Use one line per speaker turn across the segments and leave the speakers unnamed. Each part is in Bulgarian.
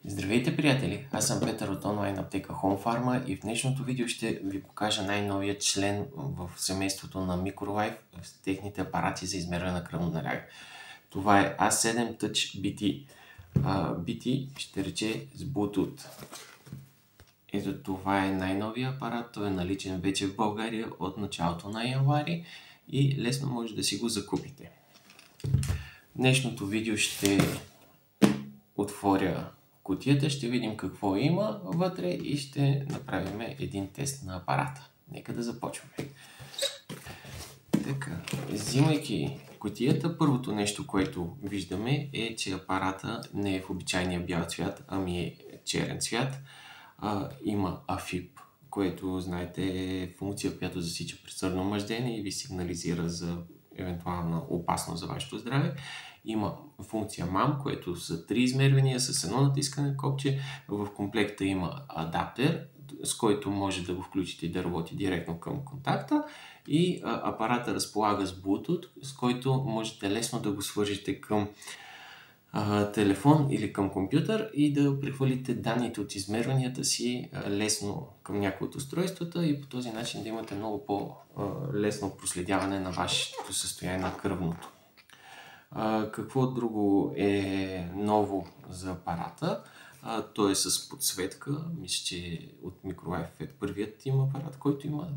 Здравейте, приятели! Аз съм Петър от онлайн аптека Home Pharma и в днешното видео ще ви покажа най-новият член в семейството на Microlife с техните апарати за измерване на кръвно налягане. Това е A7 Touch BT. BT ще рече с Bluetooth. Ето това е най-новият апарат. Той е наличен вече в България от началото на януари и лесно може да си го закупите. В днешното видео ще отворя кутията, ще видим какво има вътре и ще направим един тест на апарата. Нека да започваме. Така, взимайки кутията, първото нещо, което виждаме е, че апарата не е в обичайния бял цвят, ами е черен цвят. Има AFib, което знаете е функция, която засича присърдно мъждене и ви сигнализира за евентуална опасност за вашето здраве. Има функция MAM, което са 3 измервания с едно натискане копче. В комплекта има адаптер, с който може да го включите и да работи директно към контакта. И апарата разполага с Bluetooth, с който можете лесно да го свържете към телефон или към компютър и да прехвърлите данните от измерванията си лесно към някои от устройствата и по този начин да имате много по-лесно проследяване на вашето състояние на кръвното. Какво друго е ново за апарата? Той е с подсветка. Мисля, че от Microlife е първият им апарат, който има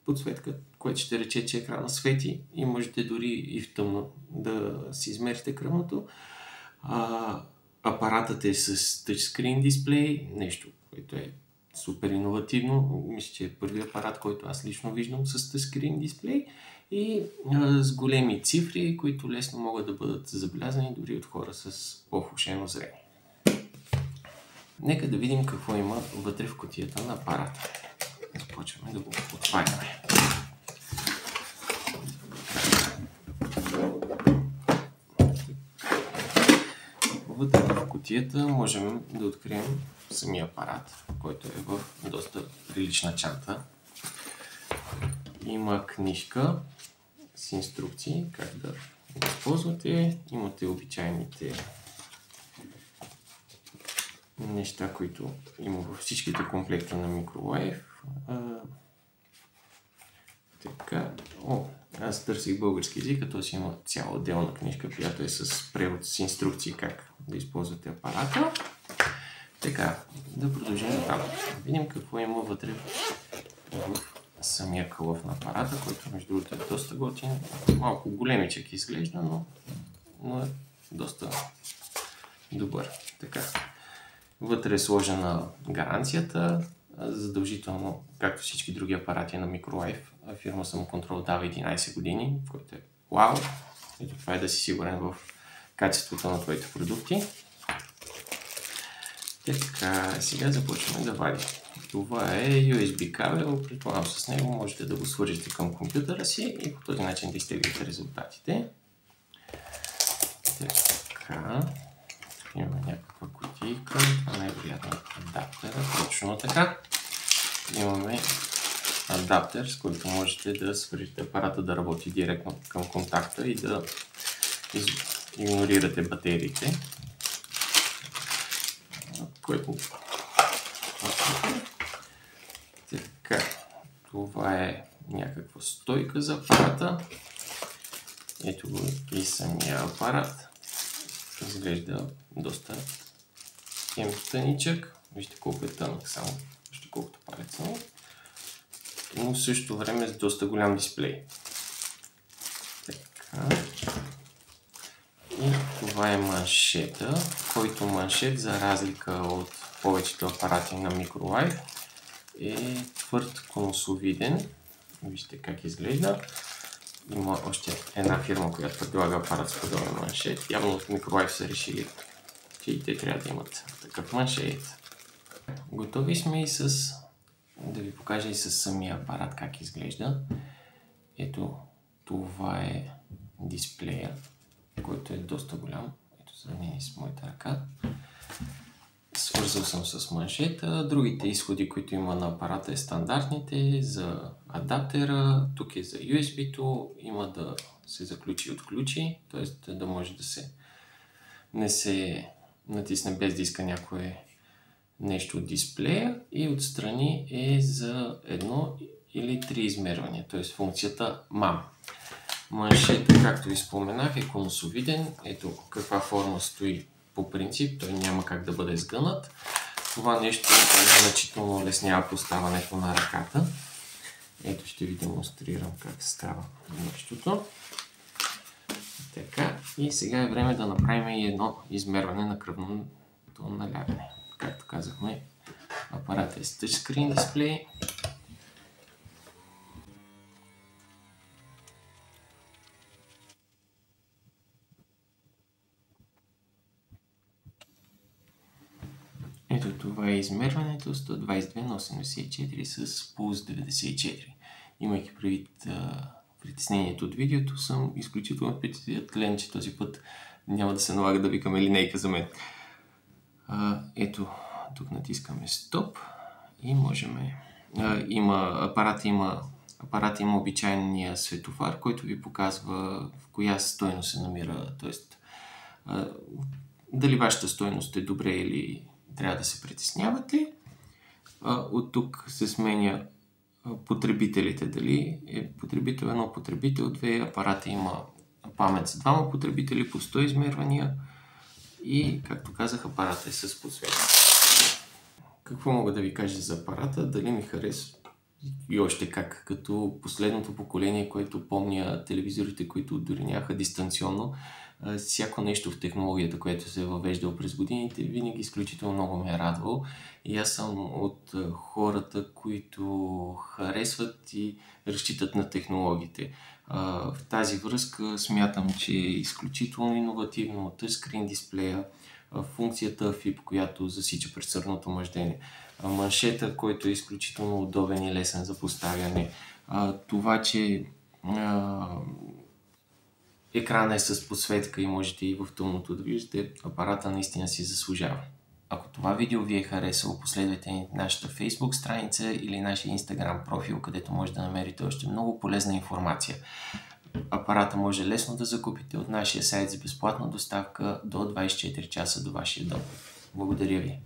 подсветка, което ще рече, че екрана свети и можете дори и в тъмно да си измерите кръвното. Апаратът е с тъчскрин дисплей, нещо, което е супер иновативно. Мисля, че е първият апарат, който аз лично виждам с тъчскрин дисплей и с големи цифри, които лесно могат да бъдат забелязани дори от хора с по-влошено зрение. Нека да видим какво има вътре в кутията на апарата. Започваме да го отваряме. Вътре в кутията можем да открием самия апарат, който е в доста прилична чанта. Има книжка с инструкции как да го използвате. Имате обичайните неща, които има във всичките комплекти на Microlife. Така, аз търсих български език, като си има цяла отделна книжка, която е с превод с инструкции как да използвате апарата. Така, да продължим натам. Видим какво има вътре в самия кълъв на апарата, който между другото е доста готин. Малко големичък изглежда, но е доста добър. Така, вътре е сложена гаранцията. Задължително, както всички други апарати на Microlife, фирма Самоконтрол дава 11 години, което е вау. Ето това е да си сигурен в качеството на твоите продукти. Така, сега започваме да вадим. Това е USB кабел, предполагам с него можете да го свържете към компютъра си и по този начин да изтеглите резултатите. Така, имаме някаква кутийка, това най-вероятно е адаптера, точно така. Имаме адаптер, с който можете да свържете апарата да работи директно към контакта и да игнорирате батериите. Което... Така, това е някаква стойка за апарата. Ето го и самия апарат. Изглежда доста тъничък. Вижте колко е тънък само. Вижте колкото палеца. Но в същото време с доста голям дисплей. Така. И това е маншета, който маншет, за разлика от повечето апарати на Microlife, е твърд конусовиден. Вижте как изглежда. Има още една фирма, която предлага апарат с подобен маншет. Явно от Microlife са решили, че и те трябва да имат такъв маншет. Готови сме и да ви покажа и с самия апарат как изглежда. Ето, това е дисплея, който е доста голям. Ето, сравнение с моята ръка. Свързал съм с маншета. Другите изходи, които има на апарата, е стандартните за адаптера. Тук е за USB-то. Има да се заключи и отключи, т.е. да може да не се натисне без да иска някое нещо от дисплея и отстрани е за 1 или 3 измервания, т.е. функцията MAM. Маншетът, както ви споменах, е конусовиден. Ето каква форма стои по принцип, той няма как да бъде сгънат. Това нещо значително улеснява поставането на ръката. Ето ще ви демонстрирам как става нещото. Така, и сега е време да направим и едно измерване на кръвното налягане. Както казахме, апаратът е с тъчскрин дисплей. Ето това е измерването 122 на 84 с пулс 94. Имайки предвид притеснението от видеото, съм изключително впечатлен, че този път няма да се налага да викаме линейка за мен. Ето, тук натискаме стоп и можем... Апарат има обичайния светофар, който ви показва в коя стойност се намира, т.е. дали вашата стойност е добре или трябва да се притеснявате. От тук се сменя потребителите. Дали е потребител 1, потребител 2, апарата има памет за 2 потребители по 100 измервания и, както казах, апаратът е с подсветка. Какво мога да ви кажа за апарата? Дали ми харесва? И още как, като последното поколение, което помня телевизорите, които дори нямаха дистанционно, всяко нещо в технологията, което се е въвеждало през годините, винаги изключително много ме е радвало. И аз съм от хората, които харесват и разчитат на технологиите. В тази връзка смятам, че е изключително иновативно тъчскрин дисплея, функцията FIP, която засича пресърдното мъждене, маншета, който е изключително удобен и лесен за поставяне, това, че екранът е с подсветка и можете и в тъмното да виждате, апарата наистина си заслужава. Ако това видео ви е харесало, последвайте нашата Facebook страница или нашия Instagram профил, където може да намерите още много полезна информация. Апарата може лесно да закупите от нашия сайт с безплатна доставка до 24 часа до вашия дом. Благодаря ви!